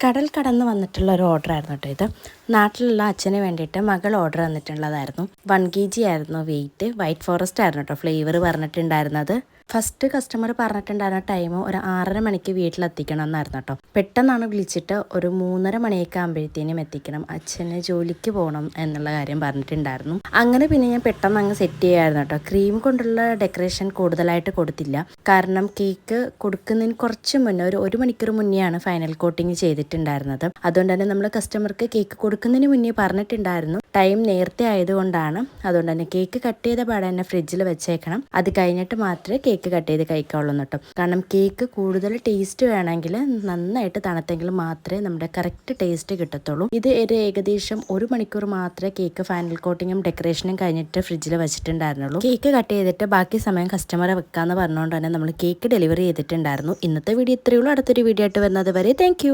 കടൽ കടന്ന് വന്നിട്ടുള്ള ഒരു ഓർഡർ ആയിരുന്നു കേട്ടോ ഇത്. നാട്ടിലുള്ള അച്ഛന് വേണ്ടിയിട്ട് മകൾ ഓർഡർ തന്നിട്ടുള്ളതായിരുന്നു. 1 kg ആയിരുന്നു വെയിറ്റ്. വൈറ്റ് ഫോറസ്റ്റ് ആയിരുന്നു കേട്ടോ ഫ്ലേവർ പറഞ്ഞിട്ടുണ്ടായിരുന്നത്. ഫസ്റ്റ് കസ്റ്റമർ പറഞ്ഞിട്ടുണ്ടായിരുന്ന ടൈം ഒരു 6:30 മണിക്ക് വീട്ടിലെത്തിക്കണം എന്നായിരുന്നു കേട്ടോ. പെട്ടെന്നാണ് വിളിച്ചിട്ട് ഒരു 3:30 മണിയൊക്കെ ആകുമ്പോഴത്തേനും എത്തിക്കണം, അച്ഛന് ജോലിക്ക് പോകണം എന്നുള്ള കാര്യം പറഞ്ഞിട്ടുണ്ടായിരുന്നു. അങ്ങനെ പിന്നെ ഞാൻ പെട്ടെന്ന് അങ്ങ് സെറ്റ് ചെയ്യായിരുന്നു കേട്ടോ. ക്രീം കൊണ്ടുള്ള ഡെക്കറേഷൻ കൂടുതലായിട്ട് കൊടുത്തില്ല, കാരണം കേക്ക് കൊടുക്കുന്നതിന് കുറച്ച് മുന്നേ ഒരു മണിക്കൂർ മുന്നെയാണ് ഫൈനൽ കോട്ടിങ് ചെയ്തിട്ടുണ്ടായിരുന്നത്. അതുകൊണ്ട് തന്നെ നമ്മൾ കസ്റ്റമർക്ക് കേക്ക് കൊടുക്കുന്നതിന് മുന്നേ പറഞ്ഞിട്ടുണ്ടായിരുന്നു ടൈം നേരത്തെ ആയതുകൊണ്ടാണ്. അതുകൊണ്ട് തന്നെ കേക്ക് കട്ട് ചെയ്ത പാടെ തന്നെ ഫ്രിഡ്ജിൽ വെച്ചേക്കണം, അത് കഴിഞ്ഞിട്ട് മാത്രമേ കേക്ക് കട്ട് ചെയ്ത് കഴിക്കാവുള്ളൂ കേട്ടോ. കാരണം കേക്ക് കൂടുതൽ ടേസ്റ്റ് വേണമെങ്കിൽ നന്നായിട്ട് തണുത്തെങ്കിൽ മാത്രമേ നമ്മുടെ കറക്റ്റ് ടേസ്റ്റ് കിട്ടത്തുള്ളൂ. ഇത് ഒരു ഏകദേശം 1 മണിക്കൂർ മാത്രമേ കേക്ക് ഫൈനൽ കോട്ടിങ്ങും ഡെക്കറേഷനും കഴിഞ്ഞിട്ട് ഫ്രിഡ്ജിൽ വെച്ചിട്ടുണ്ടായിരുന്നുള്ളൂ. കേക്ക് കട്ട് ചെയ്തിട്ട് ബാക്കി സമയം കസ്റ്റമറെ വെക്കാന്ന് പറഞ്ഞുകൊണ്ട് തന്നെ നമ്മൾ കേക്ക് ഡെലിവറി ചെയ്തിട്ടുണ്ടായിരുന്നു. ഇന്നത്തെ വീഡിയോ ഇത്രയേ ഉള്ളൂ. അടുത്തൊരു വീഡിയോ ആയിട്ട് വരുന്നത് വരെ താങ്ക്